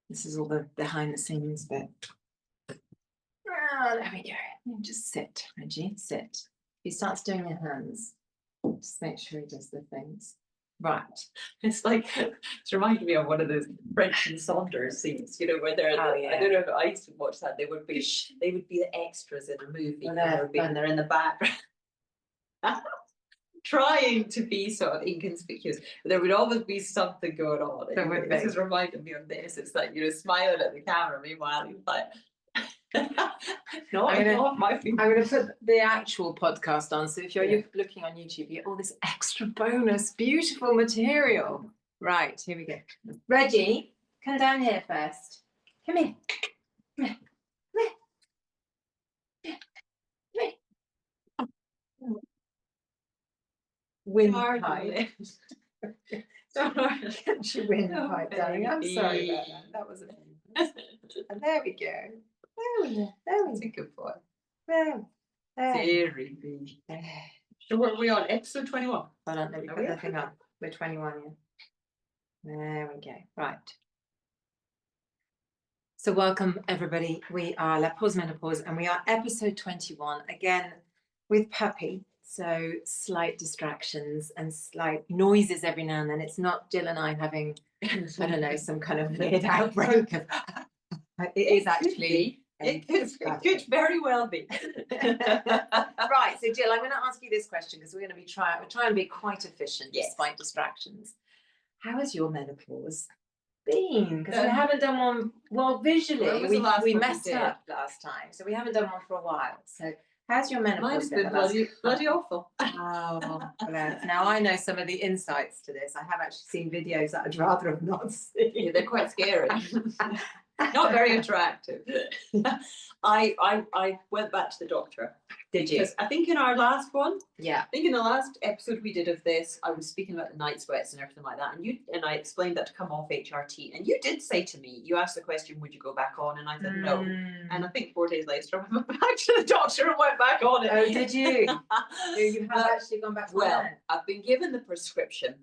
This is all the behind the scenes bit. Oh, there we go. Just sit, Reggie, sit. He starts doing your hands. Just make sure he does the things. Right. It's like, it's reminded me of one of those French and Saunders scenes, you know, where they're, I don't know if I used to watch that, they would be the extras in a movie, and they're in the background. Trying to be sort of inconspicuous, but there would always be something going on. This is reminding me of this. It's like, you know, smiling at the camera, meanwhile he's like, no, I'm going to put the actual podcast on. So if you're looking on YouTube, you get all this extra bonus, beautiful material. Right, here we go. Reggie, come down here first. Come here. Come here. Windpipe. Get your windpipe, darling. I'm sorry about that. That was a and there we go. That's a good boy. There. Very big. So what are we on? Episode 21? I don't know. We put that thing on. We're 21, yeah. There we go. Right. So welcome, everybody. We are La Pause Menopause, and we are episode 21, again, with Puppy. So slight distractions and slight noises every now and then. It's not Jill and I having, I don't know, some kind of weird outbreak of... It is actually... It could very well be. Right, so Jill, I'm going to ask you this question because we're going to be trying to be quite efficient despite distractions. How has your menopause been? Because we haven't done one, well, visually, we messed up last time, so we haven't done one for a while. So how's your menopause been? Mine's been bloody awful. Oh, bless. Now I know some of the insights to this. I have actually seen videos that I'd rather have not seen. Yeah, they're quite scary. Not very attractive. I went back to the doctor. Did you? Because I think in our last one, I think in the last episode we did of this, I was speaking about the night sweats and everything like that, and I explained that to come off HRT, and you did say to me, you asked the question, would you go back on, and I said no, and I think 4 days later I went back to the doctor and went back on it. Oh, did you? You have actually gone back to I've been given the prescription.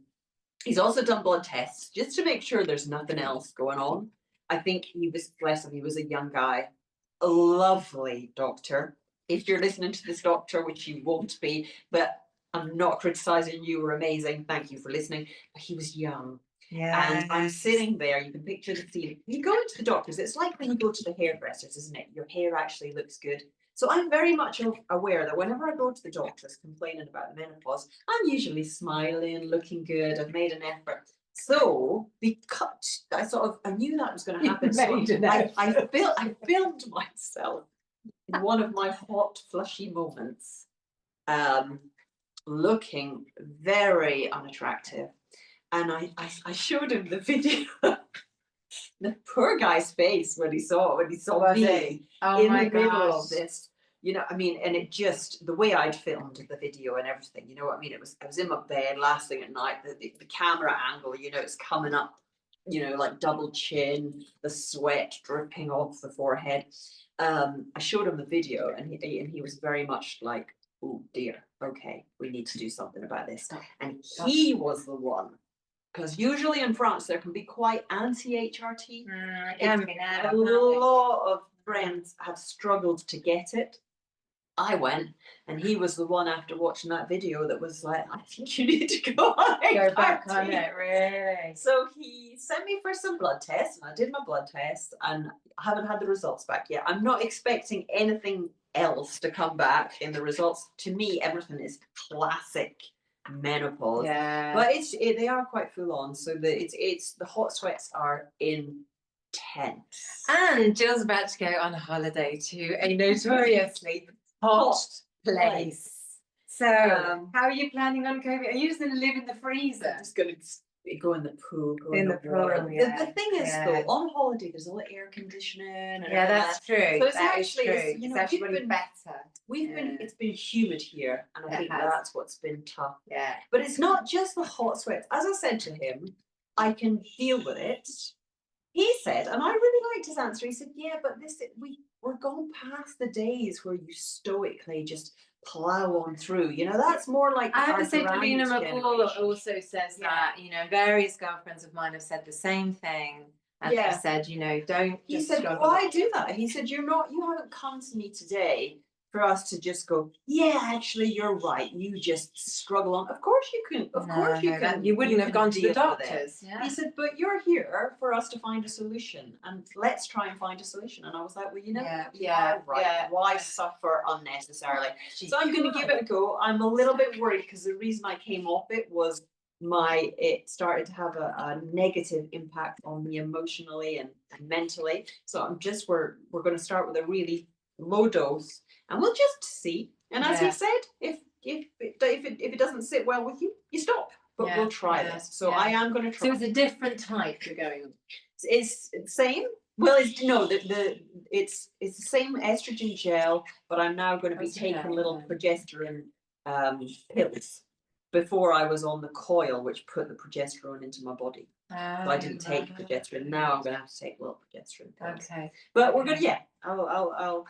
He's also done blood tests just to make sure there's nothing else going on. I think he was, bless him, he was a young guy, a lovely doctor. If you're listening to this doctor, which you won't be, but I'm not criticizing you, were amazing. Thank you for listening. But he was young. Yeah. And I'm sitting there, you can picture the scene. You go into the doctors, it's like when you go to the hairdressers, isn't it? Your hair actually looks good. So I'm very much aware that whenever I go to the doctors complaining about the menopause, I'm usually smiling, looking good. I've made an effort. So because I knew that was going to happen. So I filmed myself in one of my hot, flushy moments, looking very unattractive, and I showed him the video. The poor guy's face when he saw me in the middle of this. You know, I mean, and it just, the way I'd filmed the video and everything, you know what I mean? I was in my bed last thing at night, the camera angle, you know, it's coming up, you know, like double chin, the sweat dripping off the forehead. I showed him the video and he was very much like, oh dear, okay, we need to do something about this. And he was the one, because usually in France, there can be quite anti-HRT. A lot of friends have struggled to get it. I went, and he was the one after watching that video that was like, I think you need to go back on it, really. So he sent me for some blood tests, and I did my blood test, and I haven't had the results back yet. I'm not expecting anything else to come back in the results. To me, everything is classic menopause. Yeah. But they are quite full on. So the hot sweats are intense. And Jill's about to go on holiday to a notoriously hot place. So, how are you planning on coping? Are you just going to live in the freezer? I'm just going to go in the pool. In the pool, yeah. The thing is, though, on holiday, there's all the air conditioning. And that's true. So it's actually, you know, it's actually better. It's been humid here, and I think that's what's been tough. Yeah. But it's not just the hot sweats. As I said to him, I can deal with it. He said, and I really liked his answer, he said, yeah, but we're gone past the days where you stoically just plow on through. You know, that's more like I have to say, Davina McCall also says that, you know, various girlfriends of mine have said the same thing. And I said, you know, don't He just said, struggle. why do that? He said, you haven't come to me today for us to just go, yeah, actually, you're right. You just struggle on. Of course you can. Of course you can. You wouldn't have gone to the deal with it. doctors. Yeah. He said, but you're here for us to find a solution, and let's try and find a solution. And I was like, well, you know, right. Why suffer unnecessarily? So I'm going to give it a go. I'm a little bit worried because the reason I came off it was it started to have a negative impact on me emotionally and mentally. So we're going to start with a really low dose, and we'll just see. And as he said, if it doesn't sit well with you, you stop. But we'll try this. So I am going to try. So it's a different type you're going on. It's the same. Well, it's the same estrogen gel, but I'm now going to be taking little progesterone pills. Before I was on the coil, which put the progesterone into my body. So I didn't take progesterone. Now I'm going to have to take a little progesterone pills. Okay. But we're going to,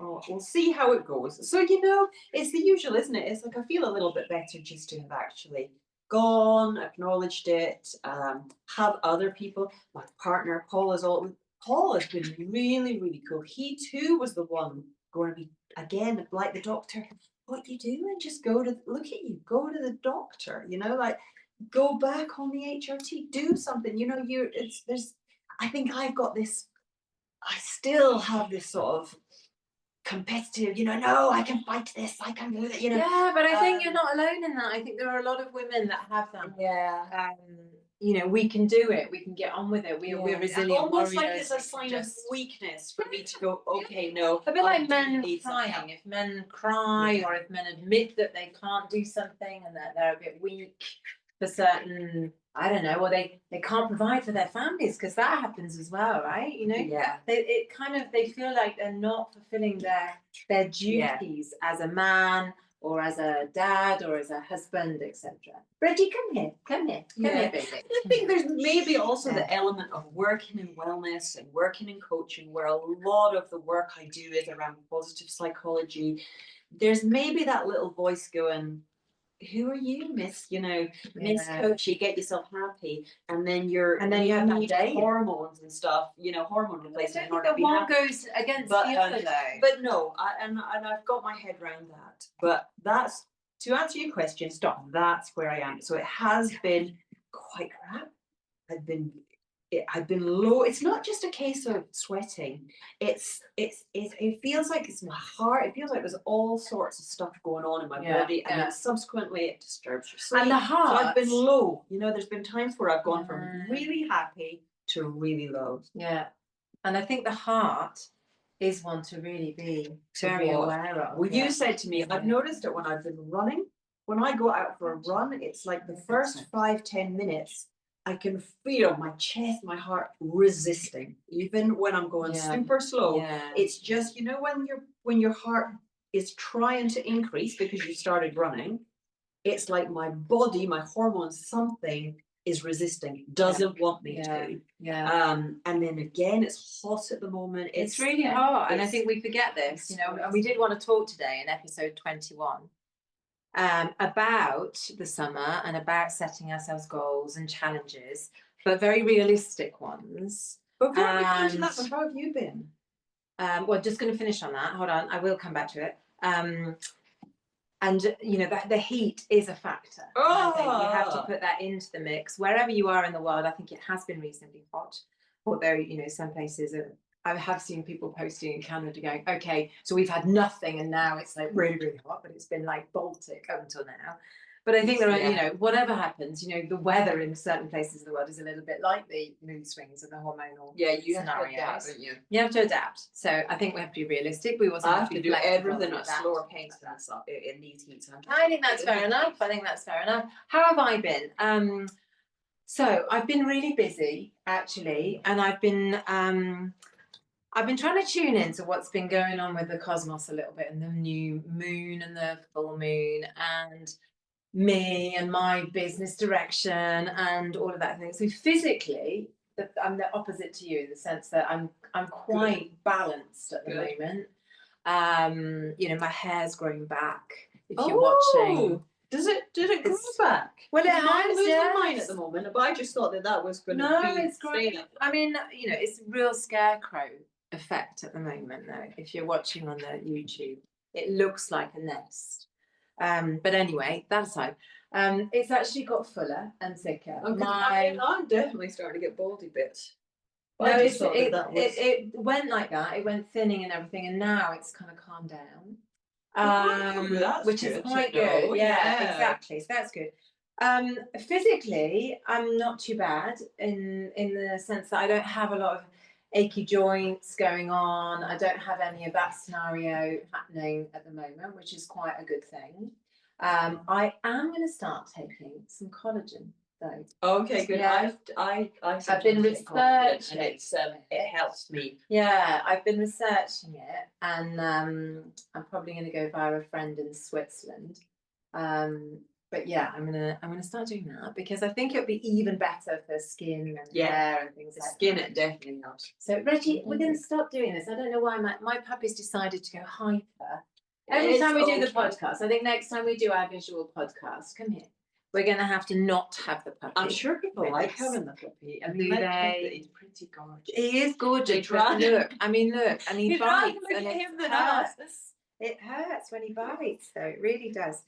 we'll see how it goes. So, you know, it's the usual, isn't it? It's like I feel a little bit better just to have actually gone, acknowledged it, have other people. My partner, Paul has been really, really cool. He too was the one going to be, again, like the doctor. What you do and just go to the doctor, you know, like go back on the HRT, do something, you know, I think I've got this, I still have this sort of competitive, you know, no, I can fight this, I can do it, you know. Yeah, but I think you're not alone in that. I think there are a lot of women that have that. Yeah. You know, we can do it. We can get on with it. We're resilient. Almost like it's a sign of weakness for me to go, okay, no. A bit like men crying. If men cry or if men admit that they can't do something and that they're a bit weak for certain, I don't know, or they can't provide for their families, because that happens as well, right? You know, they feel like they're not fulfilling their duties as a man or as a dad or as a husband, etc. Reggie, come here, baby. I think there's maybe also the element of working in wellness and working in coaching, where a lot of the work I do is around positive psychology. There's maybe that little voice going, who are you, Miss? You know, Miss Coach, you get yourself happy, and then you have that day hormones and stuff, you know, hormone replacement. I think the one goes against the other though. But no, and I've got my head around that. But that's, to answer your question, that's where I am. So it has been quite crap. I've been low. It's not just a case of sweating. It feels like it's my heart. It feels like there's all sorts of stuff going on in my body, and then subsequently it disturbs your sleep. And the heart. So I've been low. You know, there's been times where I've gone from really happy to really low. Yeah, and I think the heart is one to really be very aware of. Well, you said to me, I've noticed it when I've been running. When I go out for a run, it's like the first 5-10 minutes. I can feel my chest, my heart resisting, even when I'm going super slow. Yeah. It's just, you know, when your heart is trying to increase because you started running, it's like my body, my hormones, something is resisting, doesn't want me to. Yeah. And then again, it's hot at the moment. It's really hot, and I think we forget this, you know. And we did want to talk today in episode 21. About the summer and about setting ourselves goals and challenges, but very realistic ones. But before we come to that, how have you been? Well, just going to finish on that. Hold on, I will come back to it. And you know, the heat is a factor. I think you have to put that into the mix. Wherever you are in the world, I think it has been reasonably hot. Although, you know, some places I have seen people posting in Canada going, okay, so we've had nothing and now it's like really, really hot, but it's been like Baltic up until now. But I think there are, you know, whatever happens, you know, the weather in certain places of the world is a little bit like the mood swings and the hormonal you scenarios. have to adapt, don't you? You have to adapt. So I think we have to be realistic. We also have to do everything at slower pace in these heats. I think that's fair enough. How have I been? So I've been really busy actually, and I've been trying to tune into what's been going on with the cosmos a little bit, and the new moon and the full moon and me and my business direction and all of that thing. So physically, I'm the opposite to you in the sense that I'm quite balanced at the moment. You know, my hair's growing back. If you're watching, Did it grow back? Well, it I'm has, losing yes. mine at the moment, but I just thought that was going to be it's great. I mean, you know, it's a real scarecrow effect at the moment, though. If you're watching on the YouTube, it looks like a nest. But anyway, that aside, it's actually got fuller and thicker. I'm definitely starting to get baldy bits. No, it went like that. It went thinning and everything, and now it's kind of calmed down. Which is quite good. Yeah, exactly. So that's good. Physically, I'm not too bad in the sense that I don't have a lot of achy joints going on. I don't have any of that scenario happening at the moment, which is quite a good thing. I am going to start taking some collagen though. Okay, good. Yeah. I've been researching, and it helps me. Yeah, I've been researching it, and I'm probably going to go via a friend in Switzerland. But yeah, I'm gonna start doing that because I think it'll be even better for skin and hair and things like skin. that. It definitely helps. So Reggie, we're going to stop doing this. I don't know why my puppy's decided to go hyper. Every time we do the podcast, I think next time we do our visual podcast, come here. We're going to have to not have the puppy. I'm sure people like having the puppy. And do they? He's pretty gorgeous. He is gorgeous. Look, and he bites. And it hurts when he bites, though. It really does.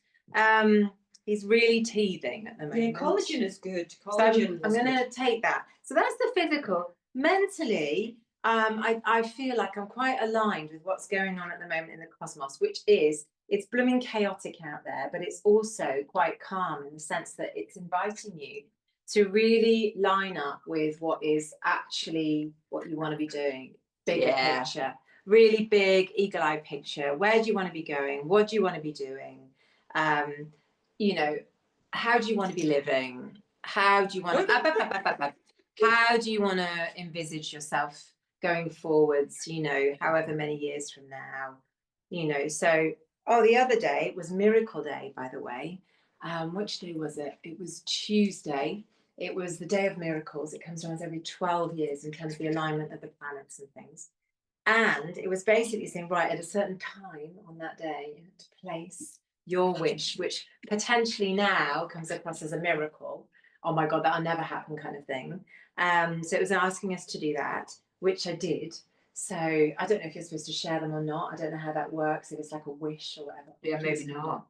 He's really teething at the moment. Yeah, collagen is good. Collagen. So I'm going to take that. So that's the physical. Mentally, I feel like I'm quite aligned with what's going on at the moment in the cosmos, which is it's blooming chaotic out there, but it's also quite calm in the sense that it's inviting you to really line up with what is actually what you want to be doing. Bigger picture, really big eagle-eye picture. Where do you want to be going? What do you want to be doing? You know, how do you want to be living? How do you want to how do you want to envisage yourself going forwards, you know, however many years from now, you know? So the other day was Miracle Day, by the way. Which day was it? It was Tuesday. It was the Day of Miracles. It comes around every 12 years in terms of the alignment of the planets and things. And it was basically saying, right, at a certain time on that day, you have to place your wish, which potentially now comes across as a miracle. Oh my God, that'll never happen kind of thing. So it was asking us to do that, which I did. So I don't know if you're supposed to share them or not. I don't know how that works, if it's like a wish or whatever. Yeah, maybe not.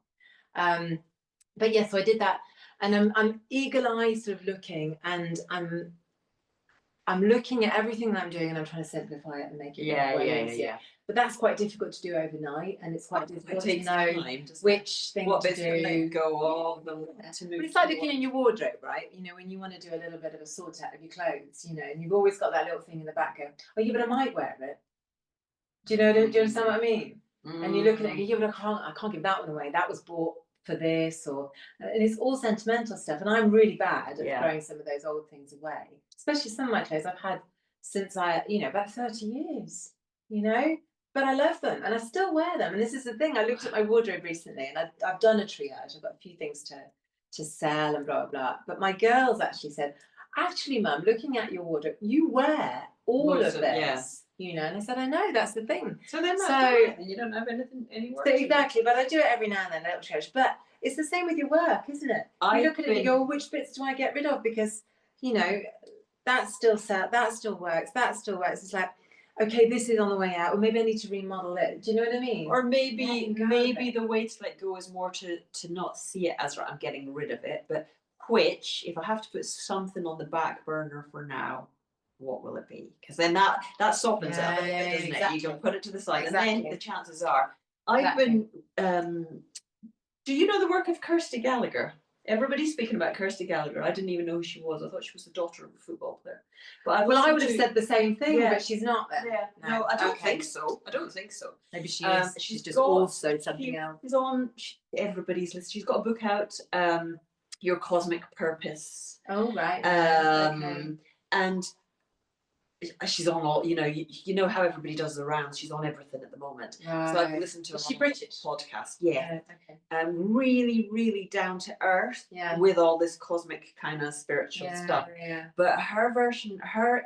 But yeah, so I did that, and I'm eagle-eyed sort of looking, and I'm looking at everything that I'm doing, and I'm trying to simplify it and make it way easier. But that's quite difficult to do overnight, and it's quite difficult to know which thing to do. Go of them. But it's like looking in your wardrobe, right? You know, when you want to do a little bit of a sort out of your clothes, you know, and you've always got that little thing in the back going, oh yeah, but I might wear it. Do you understand what I mean? And you look at it and you go, yeah, but I can't give that one away. That was bought for this, and it's all sentimental stuff. And I'm really bad at throwing some of those old things away, especially some of my clothes I've had since about 30 years, you know, but I love them and I still wear them. And this is the thing, I looked at my wardrobe recently and I've done a triage. I've got a few things to sell and blah, blah, blah. But my girls actually said, actually, Mum, looking at your wardrobe, you wear all of this. You know, and I said, I know, that's the thing. So then you don't have anything anywhere. So exactly, but I do it every now and then, a little cherish. But it's the same with your work, isn't it? You look at it and you go, which bits do I get rid of? Because, you know, that still works. It's like, okay, this is on the way out, or maybe I need to remodel it. Do you know what I mean? Or maybe the way to let go is more to not see it as, right, I'm getting rid of it, but which, if I have to put something on the back burner for now, what will it be? Because then that softens it a little bit, doesn't it? You can put it to the side, and then the chances are. I've been. Do you know the work of Kirsty Gallagher? Everybody's speaking about Kirsty Gallagher. I didn't even know who she was. I thought she was the daughter of a football player. But I would have said the same thing, but she's not there. Yeah. No, I don't think so. Maybe she is. She's just also something else. She's on everybody's list. She's got a book out, Your Cosmic Purpose. Oh, right. And she's on all, you know how everybody does the rounds. She's on everything at the moment. Right. So I've listened to her. Is she British? Podcast. Yeah. Okay. Really, really down to earth. Yeah. With all this cosmic kind of spiritual stuff. Yeah. But her version, her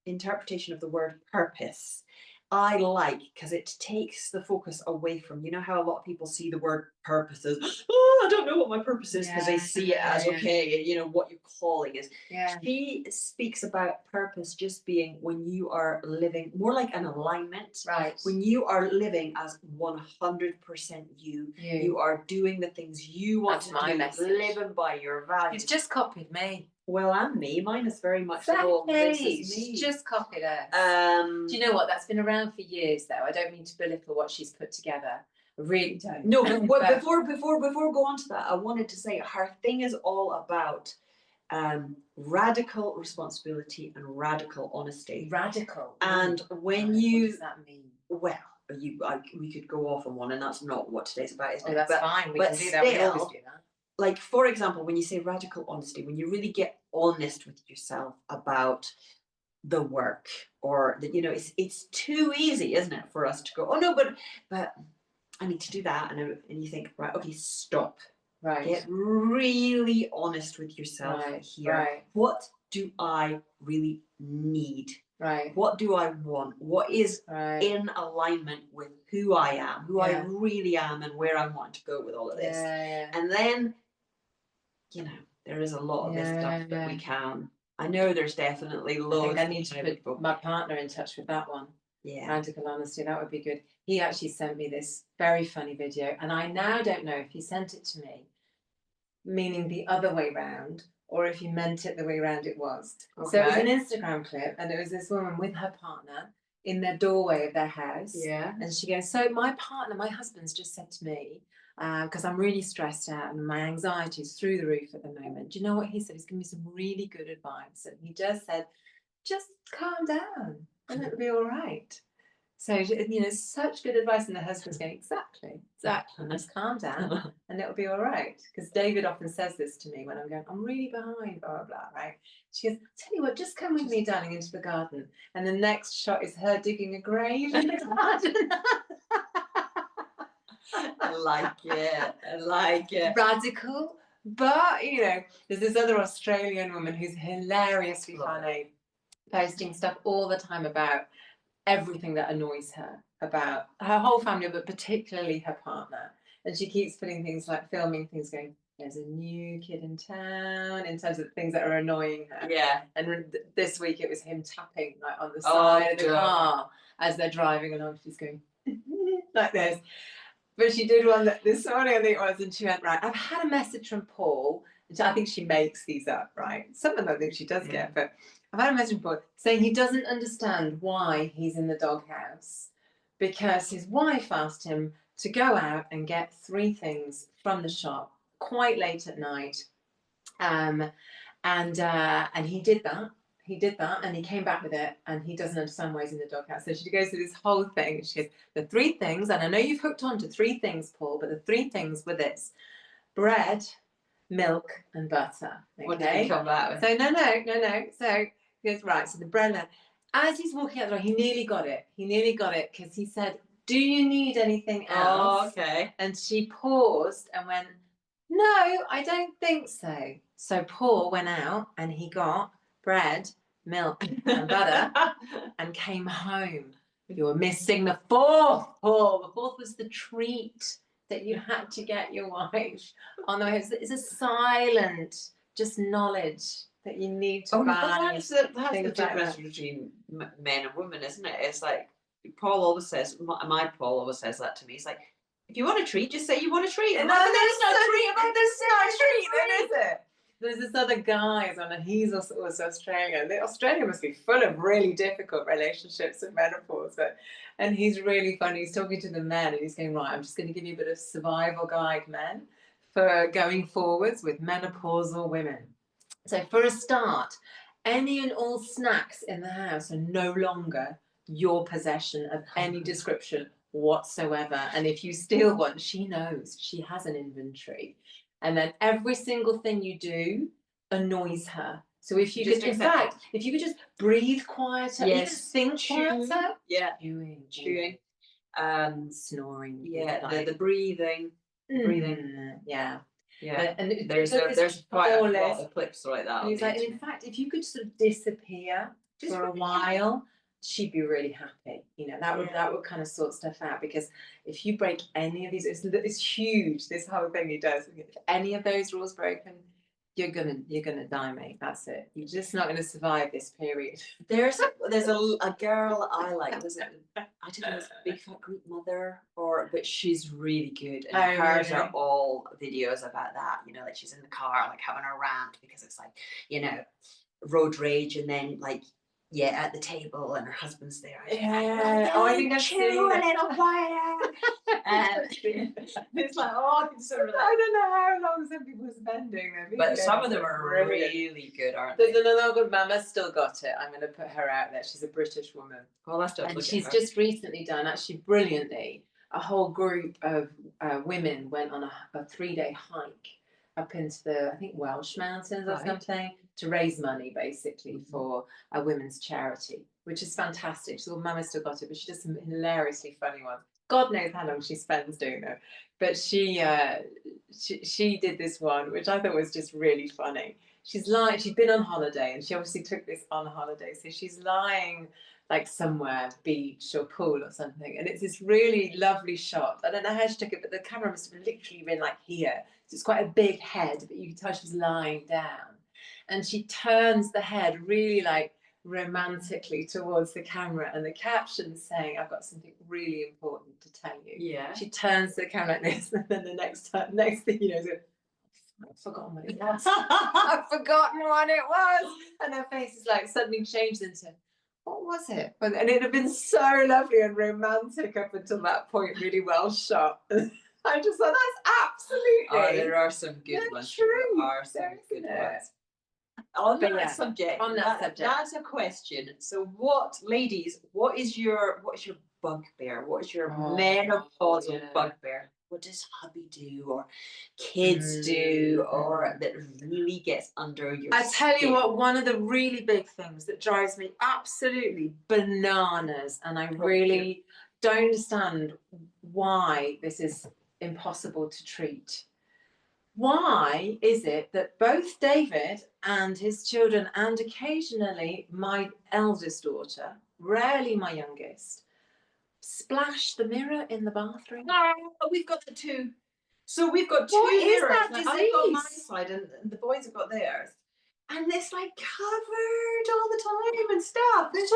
interpretation of the word purpose, I like, because it takes the focus away from, you know how a lot of people see the word purpose as, oh, I don't know what my purpose is, because they see it as, okay, you know, what your calling is. Yeah. She speaks about purpose just being when you are living more like an alignment. Right. When you are living as 100% you, you are doing the things you want That's to my do, message. living by your values. She's just copied me. Well, and me. Mine is very much Exactly. all this is me. She's just copied us. Do you know what? That's been around for years, though. I don't mean to belittle what she's put together. I really don't. No, but before we go on to that, I wanted to say her thing is all about radical responsibility and radical honesty. Radical. And when you, what does that mean? Well, we could go off on one, and that's not what today's about, isn't it? That's fine. We can do that. We always do that. Like, for example, when you say radical honesty, when you really get honest with yourself about the work, or that, you know, it's too easy, isn't it, for us to go, oh no, but I need to do that, and you think, right, okay, stop. Right. Get really honest with yourself here. Right. What do I really need? Right. What do I want? What is in alignment with who I am, who I really am, and where I want to go with all of this? And then, you know, there is a lot of this stuff that we can. I know there's definitely loads. I need to put my partner in touch with that one. Yeah. Radical honesty, that would be good. He actually sent me this very funny video, and I now don't know if he sent it to me, meaning the other way round, or if he meant it the way round it was. Okay. So it was an Instagram clip, and it was this woman with her partner in their doorway of their house. Yeah. And she goes, so my partner, my husband's just said to me, because I'm really stressed out and my anxiety is through the roof at the moment. Do you know what he said? He's given me some really good advice. And he just said, just calm down and it'll be all right. So, you know, such good advice. And the husband's going, exactly. Just calm down and it'll be all right. Because David often says this to me when I'm going, I'm really behind, blah, blah, blah, right? She goes, tell you what, just come with me, darling, into the garden. And the next shot is her digging a grave in the garden. I like it. Radical. But, you know, there's this other Australian woman who's hilariously funny, posting stuff all the time about everything that annoys her about her whole family, but particularly her partner. And she keeps putting things like filming things going, there's a new kid in town, in terms of things that are annoying her. Yeah. And this week it was him tapping like on the side of the car as they're driving along. She's going like this. But she did one this morning, I think it was, and she went, right, I've had a message from Paul, which I think she makes these up, right? Some of them I think she does get, but I've had a message from Paul saying he doesn't understand why he's in the doghouse, because his wife asked him to go out and get 3 things from the shop quite late at night. And he did that. He did that and he came back with it, and he doesn't understand why he's in the doghouse. So she goes through this whole thing. She goes, the 3 things, and I know you've hooked on to 3 things, Paul, but the 3 things were this: bread, milk, and butter. Okay? What did he come back with? So no. So he goes, right, so the bread, as he's walking out the door, he nearly got it. Because he said, do you need anything else? Oh, okay. And she paused and went, no, I don't think so. So Paul went out and he got bread, milk, and butter, and came home. You were missing the 4th, Paul. The 4th was the treat that you had to get your wife on the way. It's a silent, just knowledge that you need to buy. That's the difference between men and women, isn't it? It's like Paul always says, my Paul always says that to me. He's like, if you want a treat, just say you want a treat. And there's no treat, then is it? There's this other guy as well, and he's also Australian. Australia must be full of really difficult relationships with menopause, and he's really funny. He's talking to the men, and he's going, right, I'm just going to give you a bit of survival guide, men, for going forwards with menopausal women. So for a start, any and all snacks in the house are no longer your possession of any description whatsoever. And if you steal one, she knows. She has an inventory. And then every single thing you do annoys her. So if you could, in fact, if you could just breathe quieter, even think quieter. Yeah. Chewing. Snoring. Yeah, the breathing. Yeah. Yeah. And there's quite a lot of clips like that. And he's like, and in fact, if you could sort of disappear for a while, she'd be really happy. You know, that would kind of sort stuff out, because if you break any of these, it's huge, this whole thing he does. If any of those rules broken, you're gonna die, mate. That's it. You're just not gonna survive this period. There's a girl I like. Was it? I don't know. It's Big Fat Greek Mother, but she's really good. And hers are all videos about that. You know, like she's in the car, like having a rant because it's like, you know, road rage, and then like, yeah, at the table and her husband's there. Yeah. Oh, I think I've seen a little quieter. It's like, oh, I can sort of. I don't know how long some people are spending their videos. But some of them are really good, aren't they? There's another good. Mama's still got it. I'm going to put her out there. She's a British woman. Well, that's and she's just recently done, actually brilliantly, a whole group of women went on a 3-day hike up into the, I think, Welsh mountains or something, to raise money basically for a women's charity, which is fantastic. So Mama's still got it, but she does some hilariously funny ones. God knows how long she spends doing them, but she did this one which I thought was just really funny. She'd been on holiday, and she obviously took this on holiday, so she's lying like somewhere, beach or pool or something, and it's this really lovely shot. I don't know how she took it, but the camera must have literally been like here. So it's quite a big head, but you can tell she's lying down, and she turns the head really like romantically towards the camera, and the caption saying, "I've got something really important to tell you." Yeah. She turns the camera like this, and then the next thing you know, I've forgotten what it was. I've forgotten what it was, and her face is like suddenly changed into, what was it? And it had been so lovely and romantic up until that point, really well shot. I just thought, that's absolutely. Oh, there are some good ones. True. There are some good ones. On that subject, that's a question. So, ladies, what is your bugbear? What is your menopausal bugbear? What does hubby do, or kids do, or that really gets under your skin? I tell you what, one of the really big things that drives me absolutely bananas, and I really don't understand why this is impossible to treat. Why is it that both David and his children, and occasionally my eldest daughter, rarely my youngest, splash the mirror in the bathroom? No, we've got the two. So we've got two What is mirrors. that Like, disease? I've got my side, and the boys have got theirs. And it's like covered all the time and stuff. It's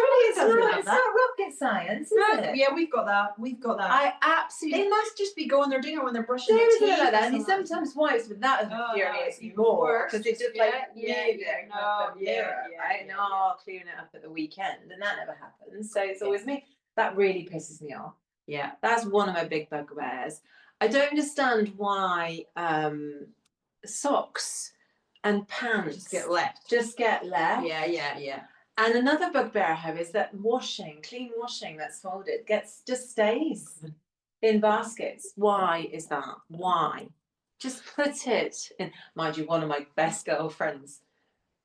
not rocket science, is it? Yeah, we've got that. I absolutely. They must just be going their dinner when they're brushing their teeth. Like that. And he sometimes wipes, but that infuriates me more, because it's just like I know, clearing it up at the weekend, and that never happens. So it's always me. That really pisses me off. Yeah, that's one of my big bugbears. I don't understand why socks and pants just get left. Yeah. And another bugbear I have is that clean washing that's folded just stays in baskets. Why is that? Why? Just put it in. Mind you, one of my best girlfriends,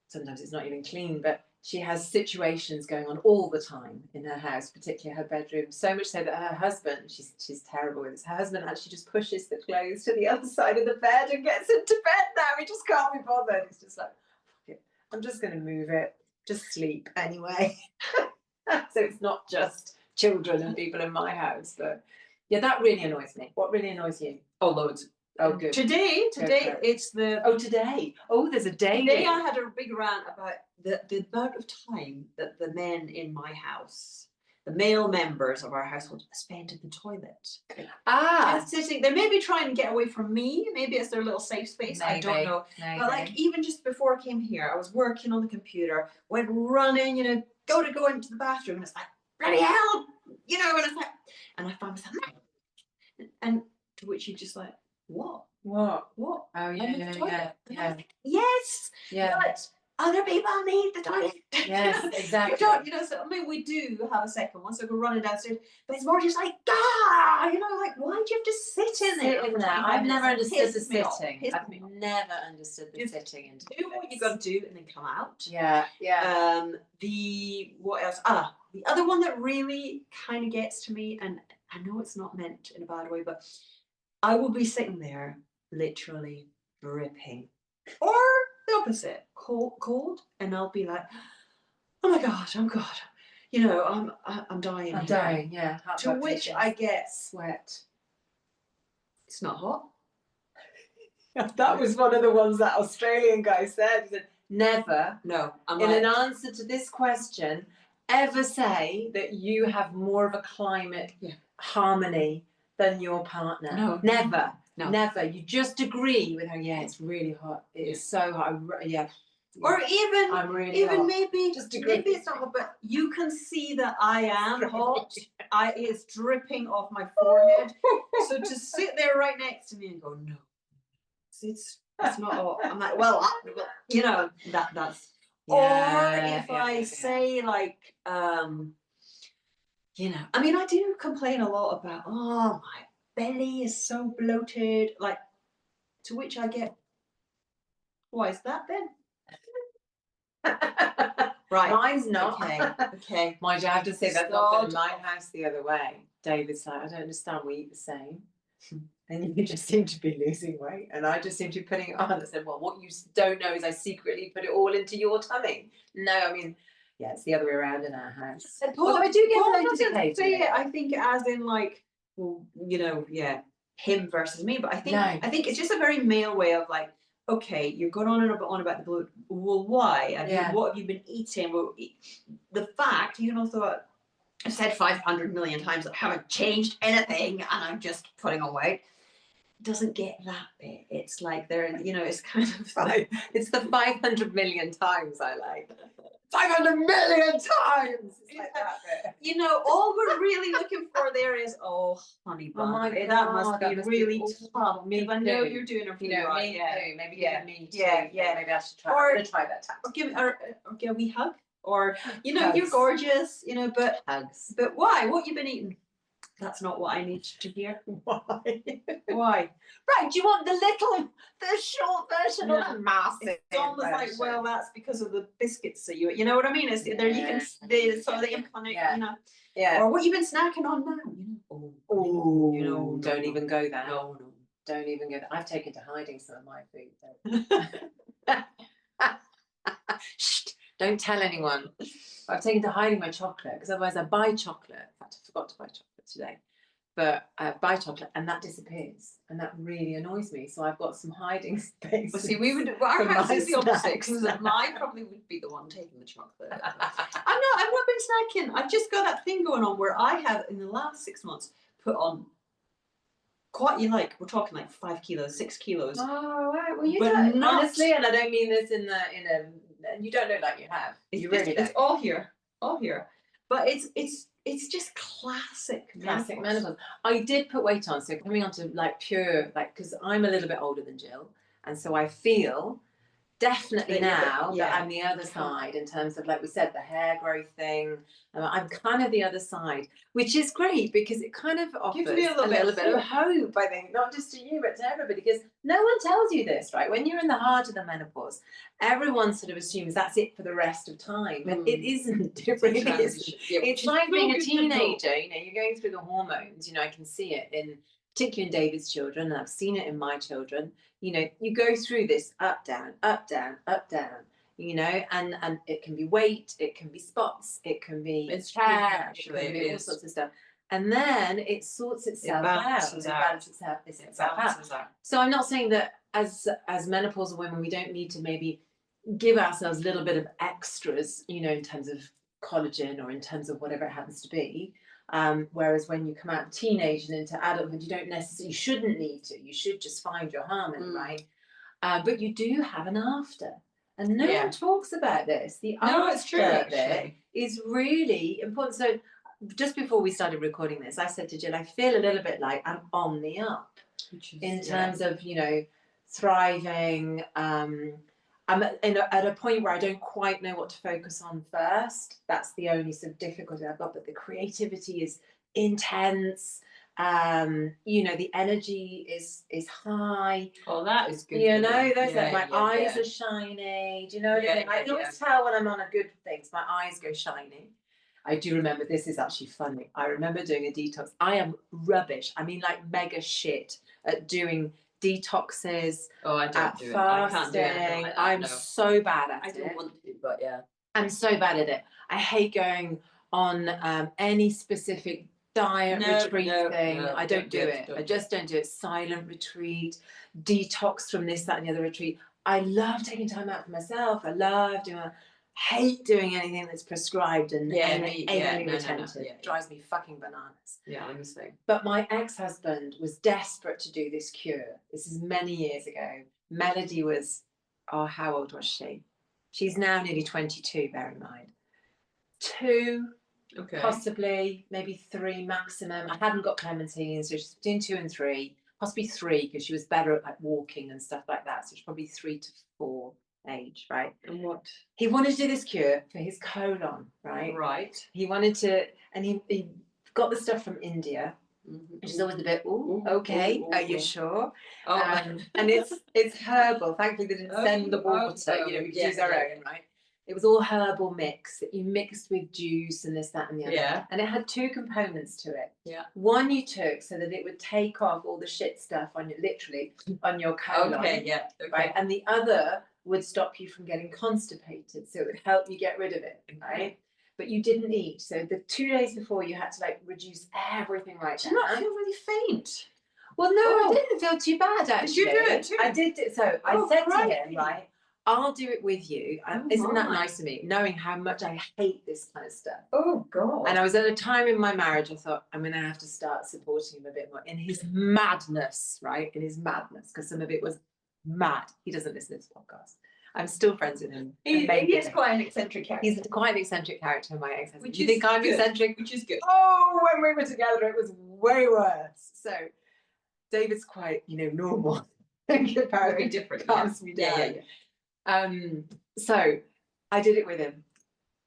sometimes it's not even clean, but she has situations going on all the time in her house, particularly her bedroom, so much so that her husband, she's terrible with this, her husband actually just pushes the clothes to the other side of the bed and gets into bed now. He just can't be bothered. It's just like, fuck it, I'm just going to move it, just sleep anyway. So it's not just children and people in my house, but yeah, that really annoys me. What really annoys you? Oh, loads. Oh, good. Today, it's the. Oh, today. Oh, there's a day. Today I had a big rant about the amount of time that the men in my house, the male members of our household, spend in the toilet. Just sitting. They may be trying to get away from me. Maybe it's their little safe space. Maybe, I don't know. Maybe. But like, even just before I came here, I was working on the computer, went running, go into the bathroom, and it's like, bloody hell, and it's like, and I found myself, and to which you just like, What? Oh, yeah. Yes. Yeah. But other people need the toilet. Yes, exactly. So I mean, we do have a second one, so we're running downstairs, but it's more just like, like, why do you have to sit in there? I've never understood the sitting. I've never understood the sitting. Do what you got to do and then come out. Yeah. What else? The other one that really kind of gets to me, and I know it's not meant in a bad way, but I will be sitting there literally dripping, or the opposite, cold, and I'll be like, oh my God, you know, I'm dying. I'm dying, yeah. To which I get, sweat. it's not hot. That was one of the ones that Australian guy said. He said, never, No, I'm in like, an answer to this question, ever say that you have more of a climate harmony than your partner. No. Never. No. Never. You just agree with her, yeah, it's really hot. It is so hot. Yeah. Or even, I'm really hot. maybe, Just agree. maybe it's not hot, but you can see that I am hot. It's dripping off my forehead. So to sit there right next to me and go, no, it's not hot. I'm like, well, you know, that's. Or if I say like, you know, I mean, I do complain a lot about, oh, my belly is so bloated. Like, to which I get, why is that then? Right. Mine's not. Okay. Mind you, I have to say that's not in my house the other way. David's like, I don't understand, we eat the same. And you just seem to be losing weight. And I just seem to be putting it on. I said, well, what you don't know is I secretly put it all into your tummy. No, I mean, yeah, it's the other way around in our house. Paul, I do get Paul related doesn't occasionally. say it, I think, as in like, well, you know, yeah, him versus me. But I think it's just a very male way of like, okay, you're going on and on about the bloat. Well, why? And what have you been eating? Well, the fact, you know, thought, I've said 500 million times that I haven't changed anything and I'm just putting on weight. Doesn't get that bit. It's like they're, you know, it's kind of like, it's the 500 million times I like. 500 million times! It's like that bit. You know, all we're really looking for there is, oh, honey bun. Oh my God, that must be really tough. Me I know you're doing it you know, right. me too. Maybe me too. Yeah. Maybe I should try. I'm gonna try that. Or give a wee hug. Or, you know, you're gorgeous, you know, but hugs. But why? What you been eating? That's not what I need to hear. Why? Why? Right, do you want the short version or the massive? It's almost like, well, that's because of the biscuits that you know what I mean? It's there you can the implant, you know. Yeah. Or what you been snacking on now? You know. Oh, you know, don't even go there. No. Don't even go there. I've taken to hiding some of my food. Shh, don't tell anyone. I've taken to hiding my chocolate because otherwise I buy chocolate. In fact, I forgot to buy chocolate today. But I buy chocolate and that disappears, and that really annoys me. So I've got some hiding space. Well, see, our house is the opposite because I probably would be the one taking the chocolate. I've not been snacking. I've just got that thing going on where I have in the last 6 months put on quite, we're talking like 5 kilos, 6 kilos. Oh, right. Well, you don't, honestly, and I don't mean this in a, you don't look like you have. You really don't. It's all here. But it's just classic menopause. I did put weight on, so coming on to like pure, like, because I'm a little bit older than Jill, and so I feel definitely now that I'm the other side in terms of, like we said, the hair growth thing. I'm kind of the other side, which is great because it kind of offers a little bit of hope, I think, not just to you, but to everybody, because no one tells you this, right? When you're in the heart of the menopause, everyone sort of assumes that's it for the rest of time, but it isn't. It really isn't. It's like being a teenager, you know, you're going through the hormones, you know, I can see it particularly in David's children, and I've seen it in my children. You know, you go through this up, down, up, down, up, down, you know, and it can be weight, it can be spots, it can be hair, it can be all sorts of stuff. And then it sorts itself out. It balances out. So I'm not saying that as menopausal women, we don't need to maybe give ourselves a little bit of extras, you know, in terms of collagen or in terms of whatever it happens to be. Whereas when you come out of teenage and into adulthood, you shouldn't need to. You should just find your harmony, right? But you do have an after, and no one talks about this. The after bit is really important. So just before we started recording this, I said to Jill, I feel a little bit like I'm on the up in terms of, you know, thriving. I'm at a point where I don't quite know what to focus on first. That's the only sort of difficulty I've got. But the creativity is intense. You know, the energy is high. Oh, that is good. You know, my eyes are shiny. Do you know what I mean? I can always tell when I'm on a good thing. So my eyes go shiny. I do remember, this is actually funny. I remember doing a detox. I am rubbish. I mean, like mega shit at doing detoxes. Oh, I don't do it. I can't do anything like that. I'm so bad at it. I don't want to, but yeah. I'm so bad at it. I hate going on any specific diet retreat thing. I don't do it. I just don't do it. Silent retreat, detox from this, that, and the other retreat. I love taking time out for myself. I love doing. Hate doing anything that's prescribed and anally retentive. It drives me fucking bananas. Yeah, let me see. But my ex-husband was desperate to do this cure. This is many years ago. Melody was, oh, how old was she? She's now nearly 22, bear in mind. 2, possibly, maybe 3 maximum. I hadn't got Clementine, so she's between 2 and 3, possibly 3, because she was better at like walking and stuff like that. So she's probably 3 to 4 age, right? And what? He wanted to do this cure for his colon, right? Right. He wanted to, and he got the stuff from India, which is always a bit, okay, are you sure? And it's herbal. Thankfully, they didn't send the water, we could use our own, right? It was all herbal mix that you mixed with juice and this, that, and the other. Yeah. And it had 2 components to it. Yeah. One you took so that it would take off all the shit stuff on you, literally, on your colon. Okay, yeah. Right. And the other would stop you from getting constipated. So it would help you get rid of it, right? But you didn't eat. So the 2 days before you had to like reduce everything right down. Did you not feel really faint? Well, no, I didn't feel too bad actually. Did you do it too? I did. So I said to him, right, I'll do it with you. Isn't that nice of me? Knowing how much I hate this kind of stuff. Oh, God. And I was at a time in my marriage, I thought, I'm going to have to start supporting him a bit more in his madness, right? In his madness, because some of it was mad. He doesn't listen to this podcast. I'm still friends with him. He is quite an eccentric character. He's quite an eccentric character, my ex-husband. You think I'm eccentric? Which is good. Oh, when we were together, it was way worse. So David's quite, normal. Very different. Calms me down. So I did it with him.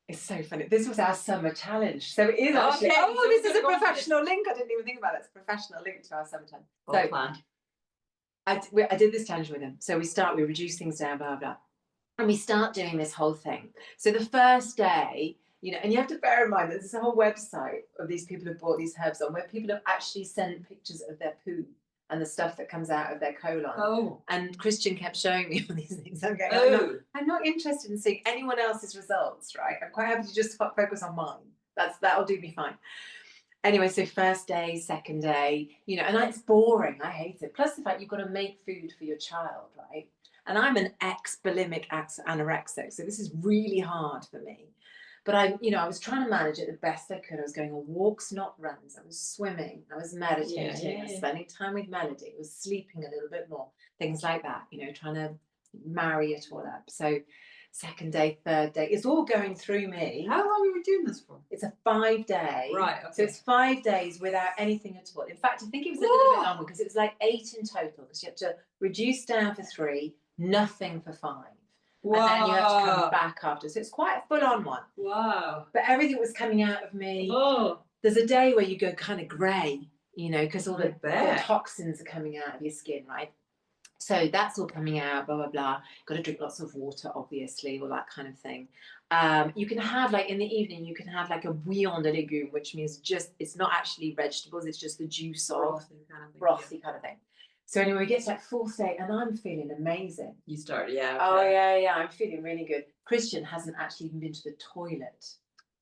It's so funny. This was our summer challenge. So it is actually. Okay, so this is a professional link. I didn't even think about it. It's a professional link to our summer challenge. Well planned. I did this challenge with him. So we reduce things down, blah, blah. And we start doing this whole thing. So the first day, and you have to bear in mind that there's a whole website of these people who've brought these herbs on where people have actually sent pictures of their poo and the stuff that comes out of their colon. Oh. And Christian kept showing me all these things. I'm going, I'm not interested in seeing anyone else's results, right? I'm quite happy to just focus on mine. That'll do me fine. Anyway, so first day, second day, and it's boring. I hate it. Plus the fact you've got to make food for your child, right? And I'm an bulimic anorexic, so this is really hard for me. But I was trying to manage it the best I could. I was going on walks, not runs. I was swimming. I was meditating. I was spending time with Melody. I was sleeping a little bit more. Things like that, trying to marry it all up. So second day, third day, it's all going through me. How long were we doing this for? It's a 5-day. Right, okay. So it's 5 days without anything at all. In fact, I think it was a little bit longer because it was like 8 in total because you have to reduce down for 3, nothing for 5. Wow. And then you have to come back after. So it's quite a full-on one. Wow. But everything was coming out of me. Oh. There's a day where you go kind of grey, because all the toxins are coming out of your skin, right? So that's all coming out, blah, blah, blah. Got to drink lots of water, obviously, all that kind of thing. You can have, like, in the evening, you can have, like, a bouillon de légumes, which means it's not actually vegetables, it's just the juice of brothy kind of thing. So anyway, we get to like 4th day and I'm feeling amazing. You start, yeah. Okay. Oh, yeah, I'm feeling really good. Christian hasn't actually even been to the toilet.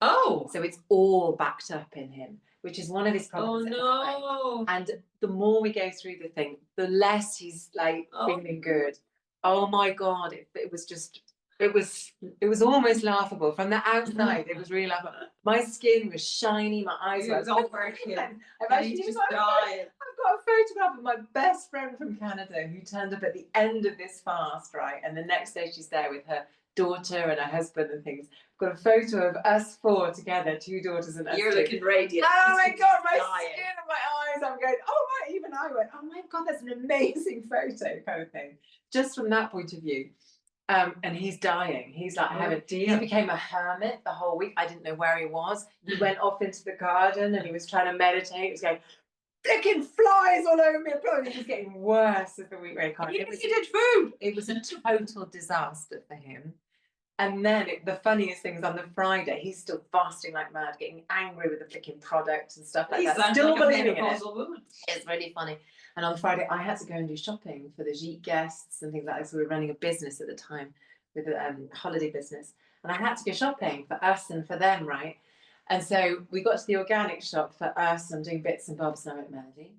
Oh. So it's all backed up in him, which is one of his problems. Oh, no. And the more we go through the thing, the less he's like feeling good. Oh my God. It was just, it was almost laughable. From the outside, it was really laughable. My skin was shiny, my eyes were all working. I've actually just died. I've got a photograph of my best friend from Canada who turned up at the end of this fast, right? And the next day she's there with her daughter and her husband and things. I've got a photo of us 4 together, 2 daughters and us. You're looking radiant. Oh my God, my skin and my eyes. I'm going, oh my, even I went, oh my God, that's an amazing photo kind of thing. Just from that point of view. And he's dying. He's like, he became a hermit the whole week. I didn't know where he was. He went off into the garden and he was trying to meditate. He was going, flicking flies all over me. It was getting worse as the week went on. He did food. It was a total disaster for him. And then the funniest thing is on the Friday, he's still fasting like mad, getting angry with the flicking product and stuff like that. Still believing in it. It's really funny. And on Friday, I had to go and do shopping for the Gîte guests and things like that. So we were running a business at the time with a holiday business. And I had to go shopping for us and for them, right? And so we got to the organic shop for us. I'm doing bits and bobs now at Melody.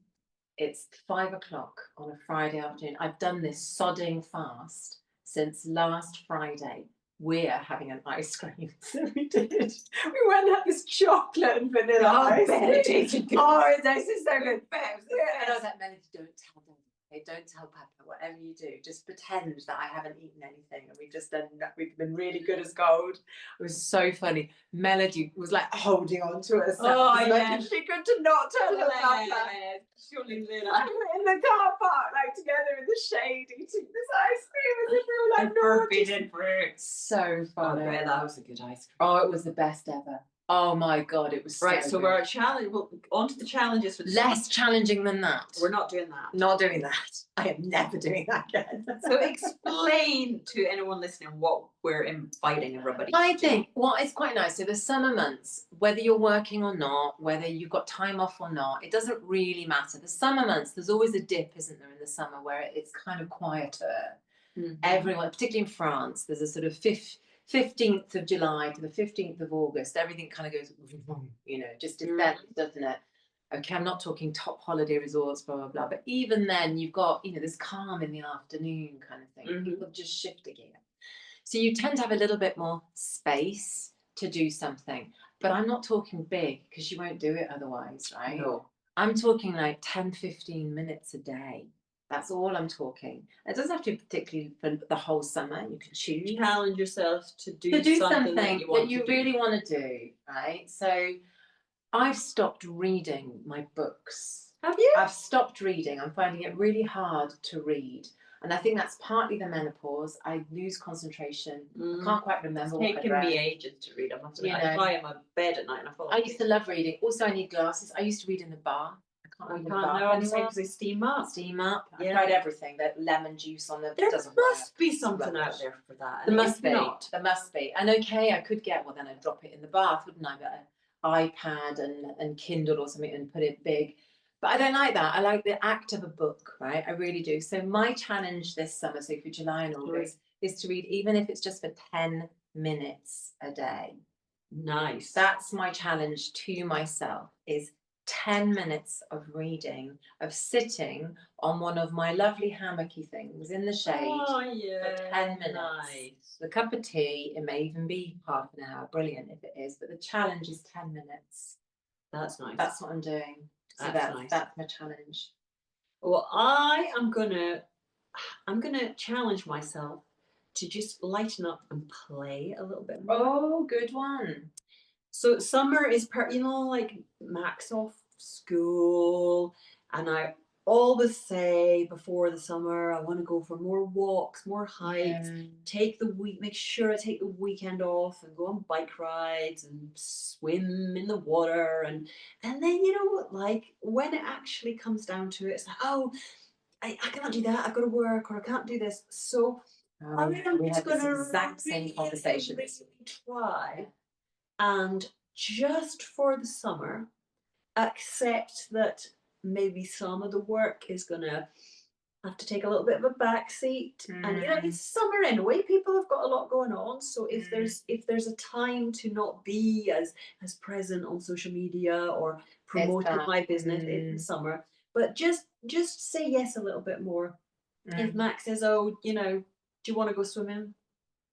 It's 5 o'clock on a Friday afternoon. I've done this sodding fast since last Friday. We're having an ice cream. So we did. We went and had this chocolate and vanilla ice cream. Oh, this is so good. And I was like, Melody, don't tell them. Okay, don't tell Papa, whatever you do, just pretend that I haven't eaten anything. And we've been really good as gold. It was so funny. Melody was like holding on to herself. Oh, yeah. She could not tell her Papa. Surely In the car park, like together in the shade, eating this ice cream as if we were like forbidden fruit. So funny. Oh, that was a good ice cream. Oh, it was the best ever. Oh my God, it was so right. So good. we're challenge. Well, on to the challenges. For Less challenging than that. We're not doing that. Not doing that. I am never doing that again. So explain to anyone listening what we're inviting everybody. I think, well, it's quite nice. So the summer months, whether you're working or not, whether you've got time off or not, it doesn't really matter. The summer months, there's always a dip, isn't there, in the summer where it's kind of quieter. Mm-hmm. Everyone, particularly in France, there's a sort of 15th of July to the 15th of August, everything kind of goes, you know, just descends, doesn't it? Okay, I'm not talking top holiday resorts, blah, blah, blah. But even then, you've got, you know, there's calm in the afternoon kind of thing. Mm-hmm. People just shift again. So you tend to have a little bit more space to do something. But I'm not talking big because you won't do it otherwise, right? No. I'm talking like 10, 15 minutes a day. That's all I'm talking. It doesn't have to be particularly for the whole summer. You can choose. Challenge yourself to do something that you really want to do, right? So I've stopped reading my books. Have you? I've stopped reading. I'm finding it really hard to read. And I think that's partly the menopause. I lose concentration. I can't quite remember what I've read. It's taken me ages to read. I lie in my bed at night and I fall asleep. I used to love reading. Also, I need glasses. I used to read in the bar. I can't know anymore. They steam up. Yeah. I tried everything. That lemon juice on the. There must be something out there for that. There must be. There must be. And okay, I could get. Well, then I'd drop it in the bath, wouldn't I? But an iPad and Kindle or something and put it big. But I don't like that. I like the act of a book, right? I really do. So my challenge this summer, so for July and August, is to read, even if it's just for 10 minutes a day. Nice. That's my challenge to myself, is 10 minutes of reading, of sitting on one of my lovely hammocky things in the shade for 10 minutes. Nice. The cup of tea, it may even be half an hour, brilliant if it is, but the challenge is 10 minutes. That's nice. That's what I'm doing. So that's nice. That's my challenge. Well, I'm gonna challenge myself to just lighten up and play a little bit more. Oh, good one. So summer is like Max off school, and I always say before the summer I want to go for more walks, more hikes, make sure I take the weekend off and go on bike rides and swim in the water, and then like when it actually comes down to it, it's like, oh, I can't do that, I've got to work, or I can't do this. So I'm just going to exact same conversation. Try and just for the summer accept that maybe some of the work is gonna have to take a little bit of a back seat. And it's summer anyway, people have got a lot going on, so if there's a time to not be as present on social media or promoting my business in the summer, but just say yes a little bit more. If Max says, oh, do you want to go swimming?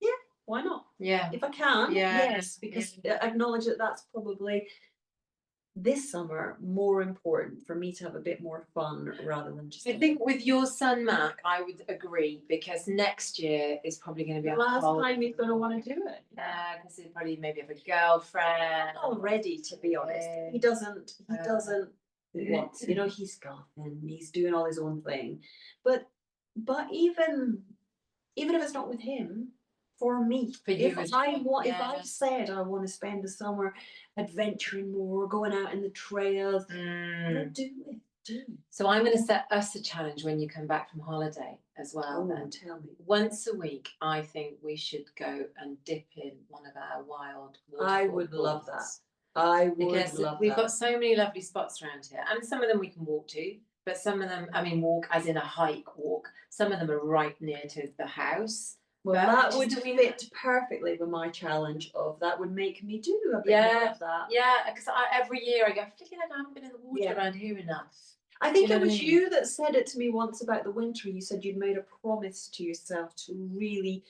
Yeah, why not? Yeah. If I can, yes, because acknowledge that that's probably this summer more important for me to have a bit more fun rather than just. I think with your son Mac, I would agree, because next year is probably going to be the last time he's going to want to do it. Yeah, because he'll probably maybe have a girlfriend. Already, to be honest, he doesn't want. He's golfing, he's doing all his own thing, but even if it's not with him. For me, if I've said I want to spend the summer adventuring more, going out in the trails, do it. So I'm going to set us a challenge when you come back from holiday as well. Then tell me. Once a week, I think we should go and dip in one of our wild waterfall. I would love that. I would because love we've that. got so many lovely spots around here, and some of them we can walk to, but some of them, walk as in a hike walk. Some of them are right near to the house. Well, But that would fit perfectly with my challenge of that would make me do a bit more of that. Yeah, because every year I go, I feel like I haven't been in the water around here enough. I think it was you that said it to me once about the winter. You said you'd made a promise to yourself to really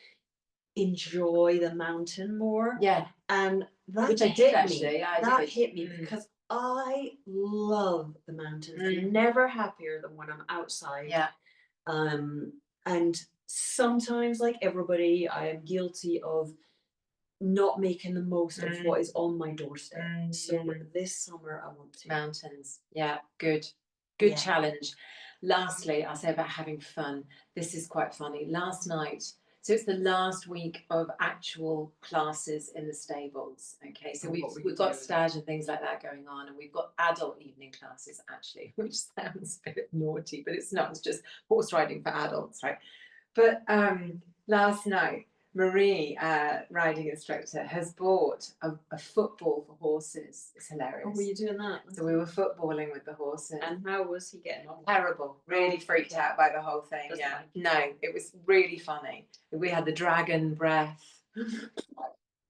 enjoy the mountain more. Yeah. And that Which I did actually. That hit me because I love the mountains. I'm never happier than when I'm outside. Yeah. And sometimes, like everybody, I am guilty of not making the most of what is on my doorstep. So this summer I want to. Mountains. Yeah, good challenge. Lastly, I'll say about having fun. This is quite funny. Last night, so it's the last week of actual classes in the stables. Okay, so we've got stage and things like that going on, and we've got adult evening classes actually, which sounds a bit naughty, but it's not. It's just horse riding for adults, right? But last night, Marie, riding instructor, has bought a football for horses. It's hilarious. Oh, were you doing that? So we were footballing with the horses. And how was he getting on? Terrible. Really freaked out by the whole thing. No, it was really funny. We had the dragon breath.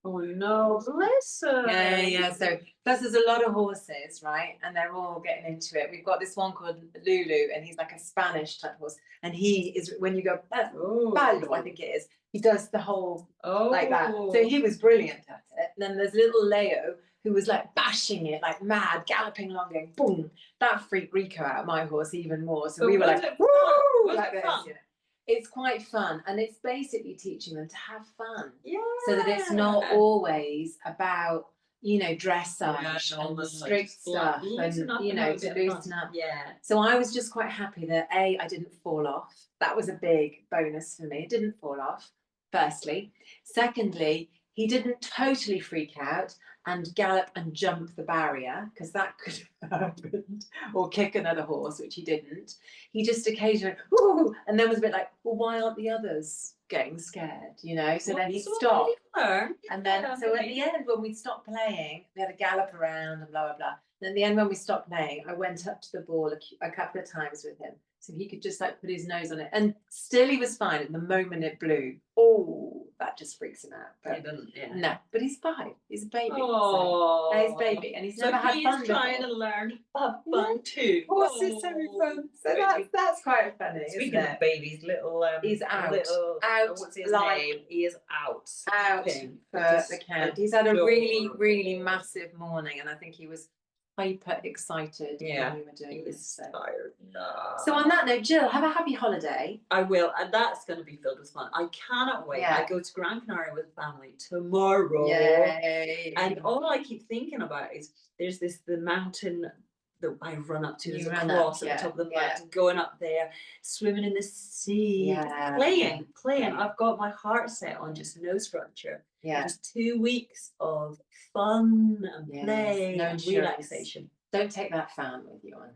Oh no, bless her. Yeah. So plus there's a lot of horses, right? And they're all getting into it. We've got this one called Lulu, and he's like a Spanish type horse. And he is, when you go palo, I think it is, he does the whole like that. So he was brilliant at it. And then there's little Leo, who was like bashing it like mad, galloping along, going boom. That freaked Rico out, my horse, even more. So we were like, woo, like this. You know. It's quite fun, and it's basically teaching them to have fun. Yeah. So that it's not always about, dressage and strict stuff, and to loosen up. Yeah. So I was just quite happy that I didn't fall off. That was a big bonus for me. It didn't fall off. Firstly, secondly, he didn't totally freak out and gallop and jump the barrier, because that could have happened, or kick another horse, which he didn't. He just occasionally, woo, and then was a bit like, well, why aren't the others getting scared? So then he stopped. And then, so at the end, when we stopped playing, we had a gallop around and blah, blah, blah. And at the end, when we stopped playing, I went up to the ball a couple of times with him, so he could just like put his nose on it. And still he was fine. And the moment it blew, that just freaks him out. But no, but he's 5. He's a baby. Oh, so, he's a baby, and he's never had fun. He's trying to learn fun too. Horses having fun. So that's quite funny. Speaking of babies, he's out. What's his name? He is out. Out for the count. He's had a really, really massive morning, and I think he was hyper excited when we were doing this. So. Tired. No. So on that note, Jill, have a happy holiday. I will, and that's going to be filled with fun. I cannot wait. I go to Gran Canaria with family tomorrow. Yay. And all I keep thinking about is there's the mountain that I run up to. There's a cross at the top of the mountain, going up there, swimming in the sea, playing. I've got my heart set on just no structure. Yeah. Just 2 weeks of fun and play and relaxation. Don't take that fan with you on.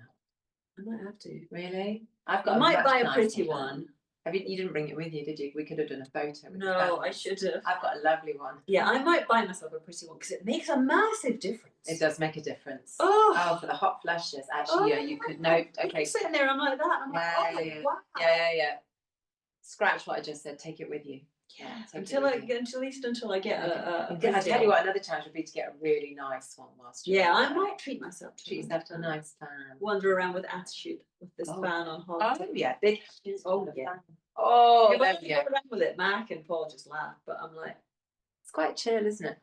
I might have to. Really? I might buy a pretty one. You didn't bring it with you, did you? We could have done a photo. No, I should have. I've got a lovely one. Yeah, I might buy myself a pretty one because it makes a massive difference. It does make a difference. Oh, for the hot flushes. Actually, you could note. Okay, sitting there, I'm like that. I'm wow. Yeah. Scratch what I just said. Take it with you. Yeah, until I get a I tell you what, another challenge would be to get a really nice one whilst you're I might treat myself to a nice fan. Wander around with attitude with this fan on holiday. Oh yeah, big. Oh yeah. But I go around with it. Mark and Paul just laugh, but I'm like, it's quite chill, isn't it?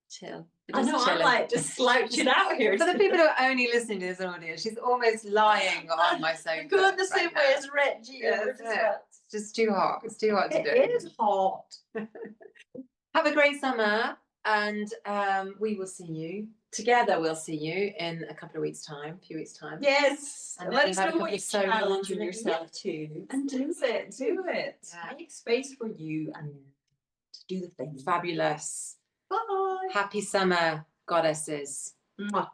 Chill. I know. I'm like just slouching out here. For the people who are only listening to this audio, she's almost lying on my sofa. Going the same way as Reggie. It's just too hot. It's too hot to do. It is hot. Have a great summer, and we will see you together. We'll see you in a couple of weeks' time, a few weeks' time. Yes. And let us know what you're challenging yourself to, and do it. Yeah. Make space for you and to do the thing. Fabulous. Bye. Happy summer, goddesses. Mwah.